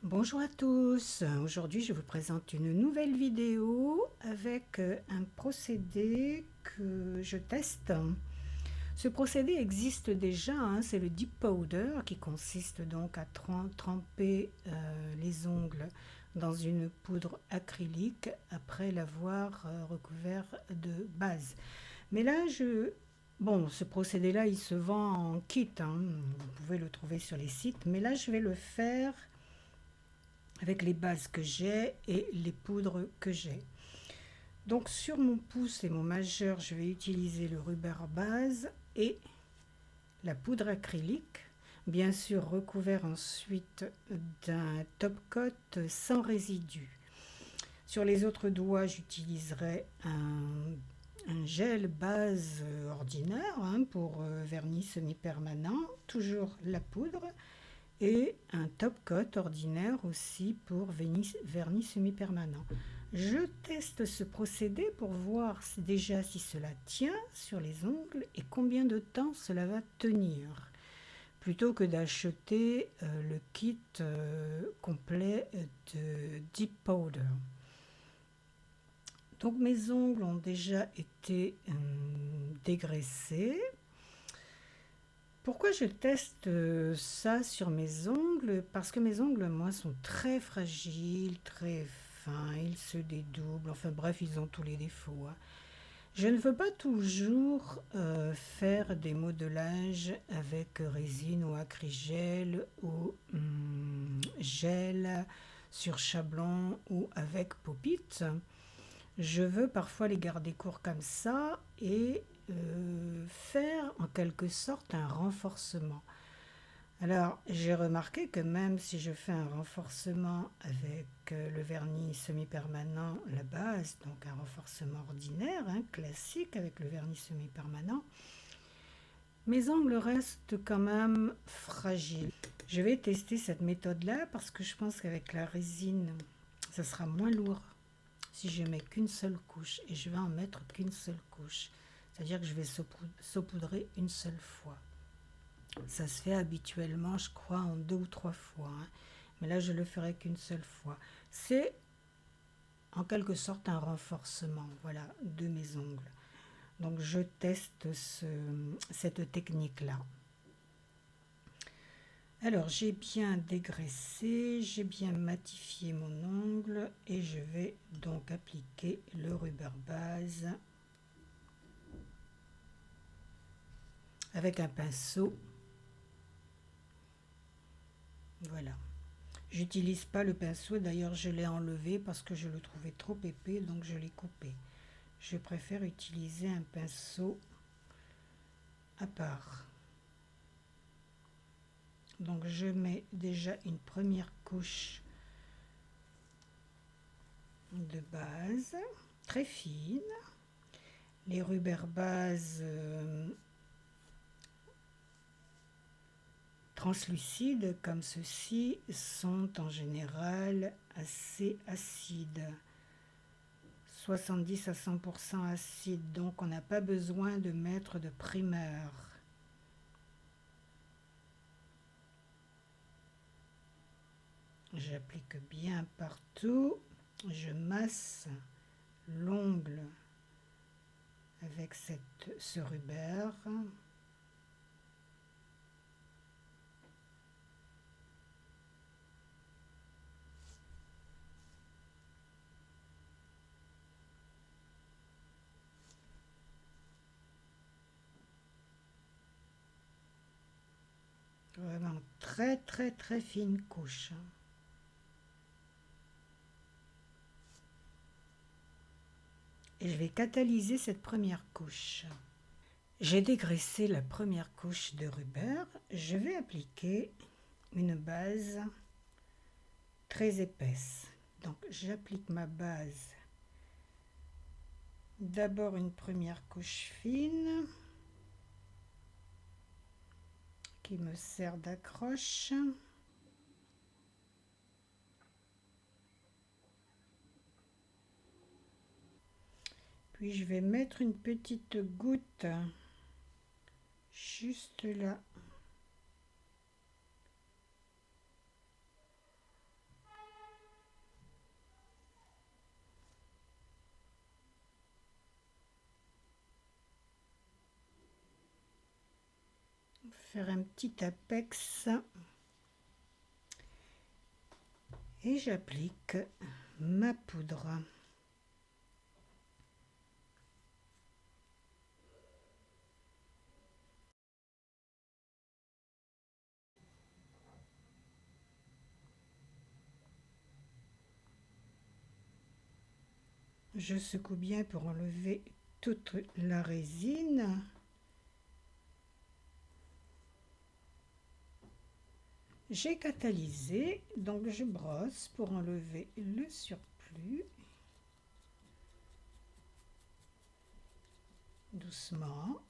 Bonjour à tous, aujourd'hui je vous présente une nouvelle vidéo avec un procédé que je teste. Ce procédé existe déjà, c'est le Deep Powder qui consiste donc à tremper les ongles dans une poudre acrylique après l'avoir recouvert de base. Mais là, bon, ce procédé-là, il se vend en kit, vous pouvez le trouver sur les sites, mais là je vais le faire avec les bases que j'ai et les poudres que j'ai. Donc sur mon pouce et mon majeur, je vais utiliser le ruban base et la poudre acrylique, bien sûr recouvert ensuite d'un top coat sans résidus. Sur les autres doigts, j'utiliserai un gel base ordinaire pour vernis semi-permanent, toujours la poudre, et un top coat ordinaire aussi pour vernis semi-permanent. Je teste ce procédé pour voir déjà si cela tient sur les ongles et combien de temps cela va tenir, plutôt que d'acheter le kit complet de Deep Powder. Donc mes ongles ont déjà été dégraissés. Pourquoi je teste ça sur mes ongles? Parce que mes ongles, moi, sont très fragiles, très fins, ils se dédoublent, enfin bref, ils ont tous les défauts. Je ne veux pas toujours faire des modelages avec résine ou acrygel ou gel sur chablon ou avec pop-it. Je veux parfois les garder courts comme ça et faire en quelque sorte un renforcement. Alors, j'ai remarqué que même si je fais un renforcement avec le vernis semi-permanent, la base, donc un renforcement ordinaire, classique avec le vernis semi-permanent, mes ongles restent quand même fragiles. Je vais tester cette méthode-là parce que je pense qu'avec la résine, ça sera moins lourd si je mets qu'une seule couche, et je vais en mettre qu'une seule couche. C'est-à-dire que je vais saupoudrer une seule fois. Ça se fait habituellement, je crois, en 2 ou 3 fois. Mais là, je le ferai qu'une seule fois. C'est en quelque sorte un renforcement, voilà, de mes ongles. Donc, je teste cette technique-là. Alors, j'ai bien dégraissé, j'ai bien matifié mon ongle et je vais donc appliquer le ruban base avec un pinceau. Voilà. J'utilise pas le pinceau, d'ailleurs je l'ai enlevé parce que je le trouvais trop épais, donc je l'ai coupé. Je préfère utiliser un pinceau à part. Donc je mets déjà une première couche de base, très fine. Les rubans base translucides comme ceci sont en général assez acides. 70 à 100% acide, donc on n'a pas besoin de mettre de primeur. J'applique bien partout, je masse l'ongle avec ce ruban. Vraiment très très très fine couche. Et je vais catalyser cette première couche. J'ai dégraissé la première couche de ruban. Je vais appliquer une base très épaisse. Donc j'applique ma base. D'abord une première couche fine qui me sert d'accroche. Puis je vais mettre une petite goutte juste là. faire un petit apex et j'applique ma poudre. Je secoue bien pour enlever toute la résine. J'ai catalysé, donc je brosse pour enlever le surplus. Doucement.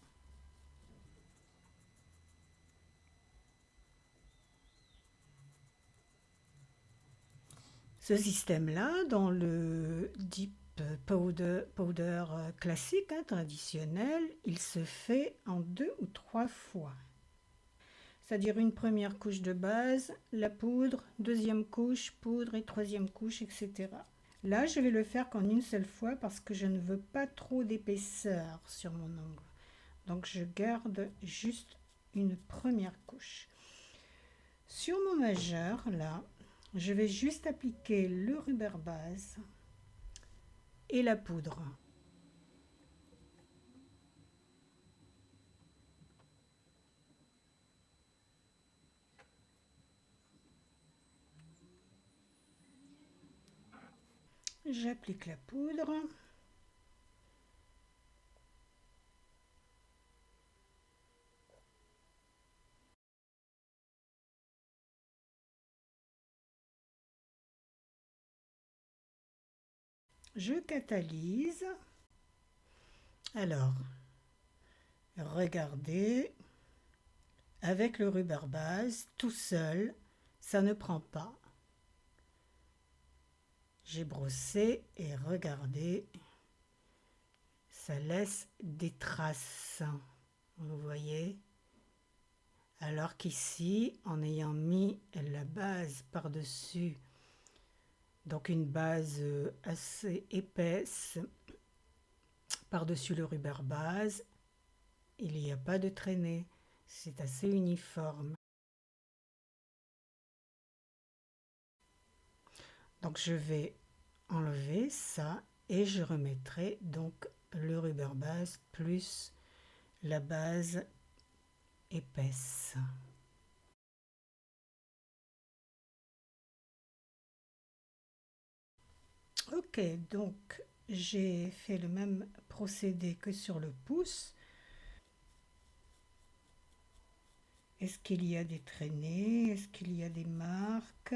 Ce système-là, dans le Deep Powder classique, traditionnel, il se fait en 2 ou 3 fois. C'est-à-dire une première couche de base, la poudre, deuxième couche, poudre et troisième couche, etc. Là, je vais le faire qu'en une seule fois parce que je ne veux pas trop d'épaisseur sur mon ongle. Donc, je garde juste une première couche. Sur mon majeur, là, je vais juste appliquer le ruber base et la poudre. J'applique la poudre. Je catalyse. Alors, regardez, avec le ruber base, tout seul, ça ne prend pas. J'ai brossé et regardez, ça laisse des traces. Vous voyez? Alors qu'ici, en ayant mis la base par-dessus, donc une base assez épaisse, par-dessus le ruber base, il n'y a pas de traînée. C'est assez uniforme. Donc je vais enlever ça et je remettrai donc le ruber base plus la base épaisse. Ok, donc j'ai fait le même procédé que sur le pouce. Est-ce qu'il y a des traînées? Est-ce qu'il y a des marques?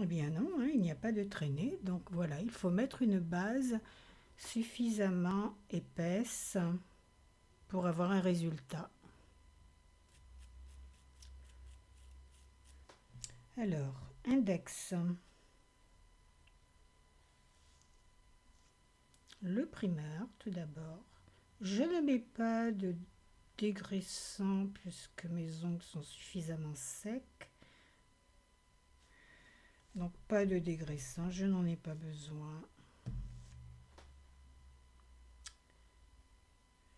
Eh bien non, il n'y a pas de traînée. Donc voilà, il faut mettre une base suffisamment épaisse pour avoir un résultat. Alors, index. Le primer, tout d'abord. Je ne mets pas de dégraissant puisque mes ongles sont suffisamment secs. Donc pas de dégraissant, je n'en ai pas besoin.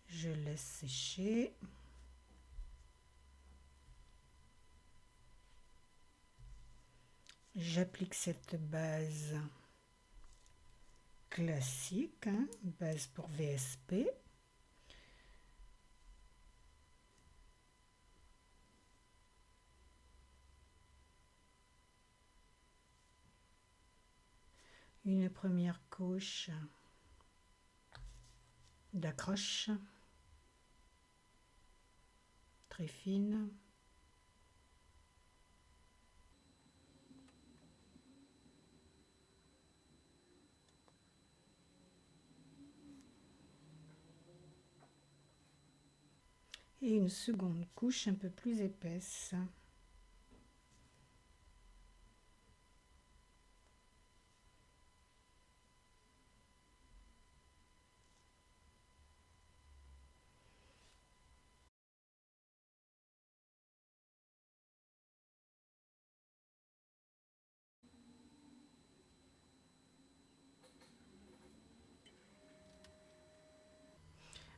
Je laisse sécher. J'applique cette base classique, base pour VSP. Une première couche d'accroche très fine. Et une seconde couche un peu plus épaisse.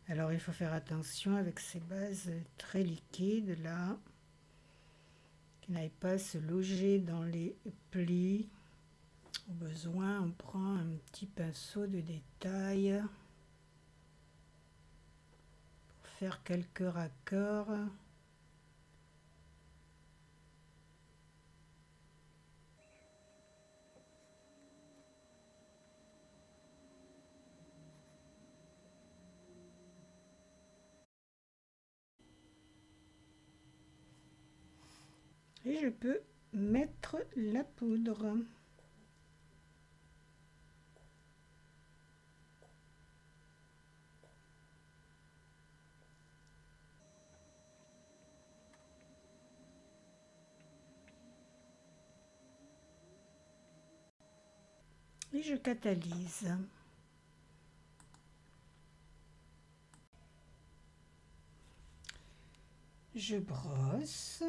Alors il faut faire attention avec ces bases très liquides là, qui n'aillent pas se loger dans les plis. Au besoin, on prend un petit pinceau de détail pour faire quelques raccords. Et je peux mettre la poudre. Et je catalyse. Je brosse.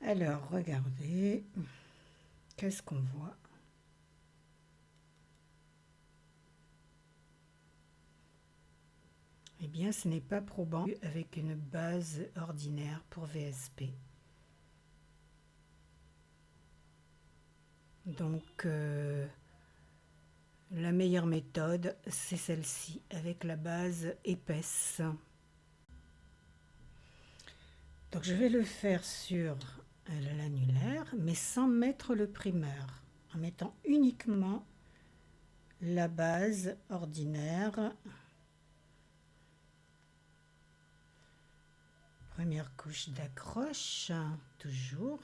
Alors, regardez, qu'est-ce qu'on voit? Eh bien, ce n'est pas probant avec une base ordinaire pour VSP. Donc, la meilleure méthode, c'est celle-ci, avec la base épaisse. Donc, je vais le faire sur l'annulaire, mais sans mettre le primer, en mettant uniquement la base ordinaire. Première couche d'accroche, toujours.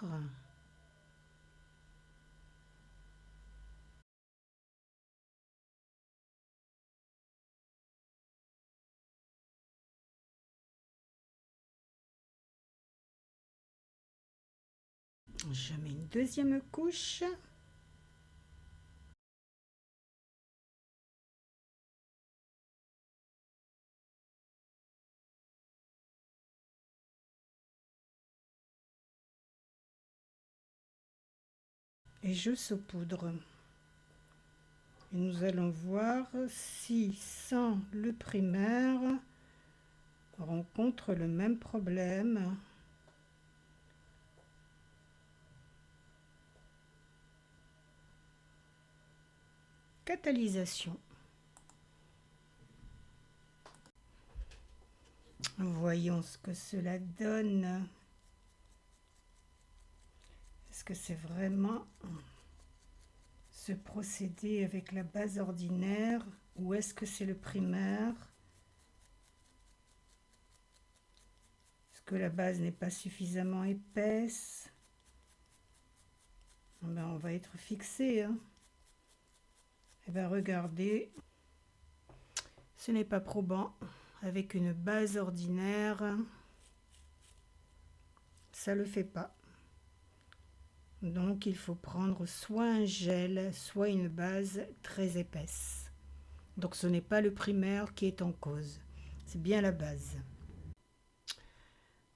Je mets une deuxième couche. Et je saupoudre. Et nous allons voir si sans le primaire, on rencontre le même problème. Catalysation. Voyons ce que cela donne. Est-ce que c'est vraiment ce procédé avec la base ordinaire ou est-ce que c'est le primaire? Est-ce que la base n'est pas suffisamment épaisse? Ben, on va être fixé. Hein. Eh bien, regardez, ce n'est pas probant. Avec une base ordinaire, ça ne le fait pas. Donc, il faut prendre soit un gel, soit une base très épaisse. Donc, ce n'est pas le primaire qui est en cause. C'est bien la base.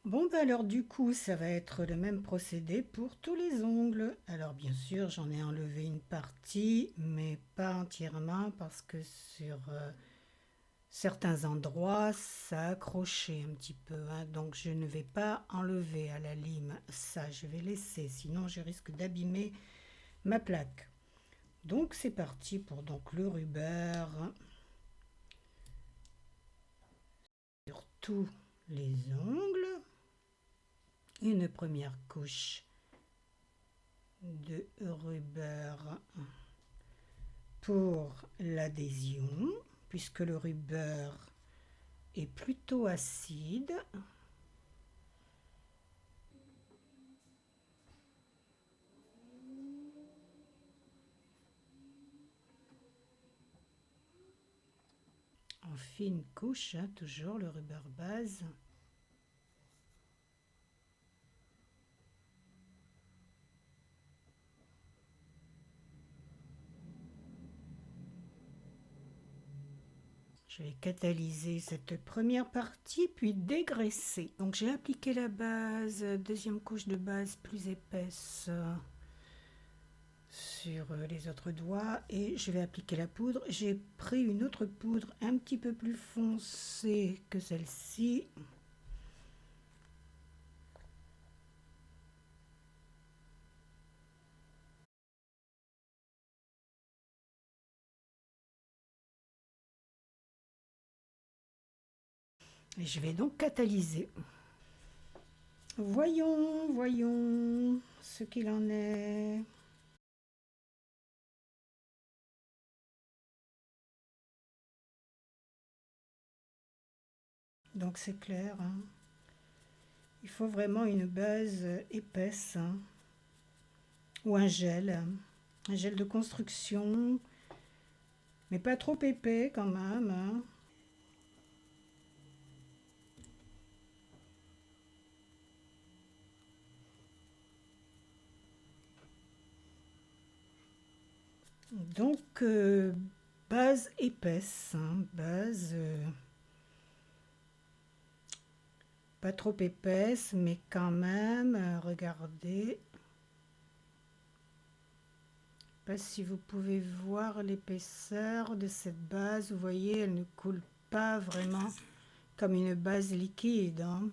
Bon, ben alors du coup, ça va être le même procédé pour tous les ongles. Alors bien sûr, j'en ai enlevé une partie, mais pas entièrement parce que sur certains endroits, ça a accroché un petit peu. Hein, donc je ne vais pas enlever à la lime ça, je vais laisser, sinon je risque d'abîmer ma plaque. Donc c'est parti pour donc le rubber sur tous les ongles. Une première couche de rubber pour l'adhésion, puisque le rubber est plutôt acide. On fait une couche, hein, toujours le rubber base. Je vais catalyser cette première partie, puis dégraisser. Donc j'ai appliqué la base, deuxième couche de base plus épaisse sur les autres doigts et je vais appliquer la poudre. J'ai pris une autre poudre un petit peu plus foncée que celle-ci. Et je vais donc catalyser. Voyons ce qu'il en est. Donc c'est clair, hein. Il faut vraiment une base épaisse, hein, ou un gel de construction, mais pas trop épais quand même, hein. Donc base épaisse, hein, base pas trop épaisse, mais quand même, regardez. Je ne sais pas si vous pouvez voir l'épaisseur de cette base. Vous voyez, elle ne coule pas vraiment comme une base liquide, hein.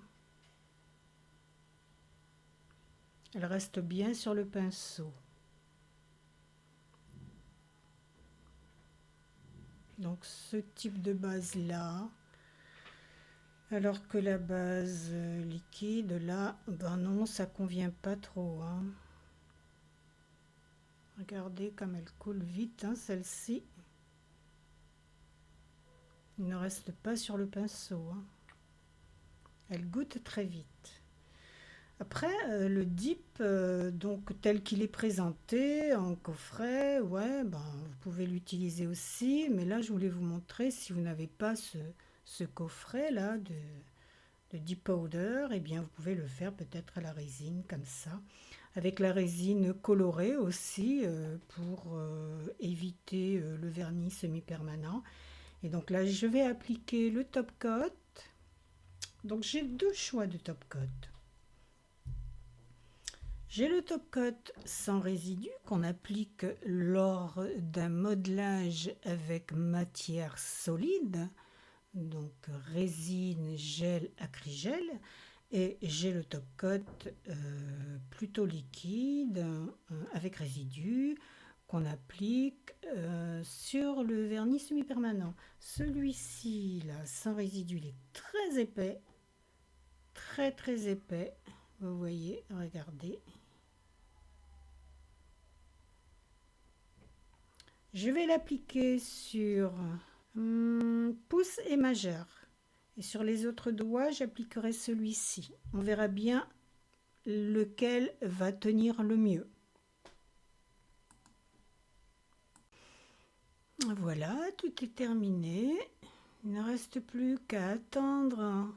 Elle reste bien sur le pinceau. Donc ce type de base-là. Alors que la base liquide, là, ben non, ça convient pas trop, hein. Regardez comme elle coule vite, hein, celle-ci. Il ne reste pas sur le pinceau, hein. Elle goûte très vite. Après, le dip, donc tel qu'il est présenté en coffret, ouais, ben, vous pouvez l'utiliser aussi. Mais là, je voulais vous montrer, si vous n'avez pas ce coffret-là de dip powder, eh bien, vous pouvez le faire peut-être à la résine, comme ça. Avec la résine colorée aussi, pour éviter le vernis semi-permanent. Et donc là, je vais appliquer le top coat. Donc j'ai deux choix de top coat. J'ai le top coat sans résidu qu'on applique lors d'un modelage avec matière solide, donc résine, gel, acrygel. Et j'ai le top coat plutôt liquide avec résidu qu'on applique sur le vernis semi-permanent. Celui-ci, là, sans résidu, il est très épais, très épais. Vous voyez, regardez. Je vais l'appliquer sur pouce et majeur. Et sur les autres doigts, j'appliquerai celui-ci. On verra bien lequel va tenir le mieux. Voilà, tout est terminé. Il ne reste plus qu'à attendre,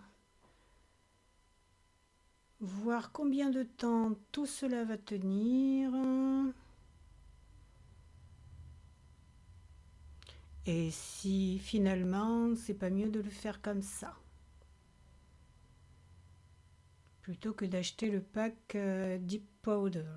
voir combien de temps tout cela va tenir. Et si finalement, c'est pas mieux de le faire comme ça, plutôt que d'acheter le pack Deep Powder.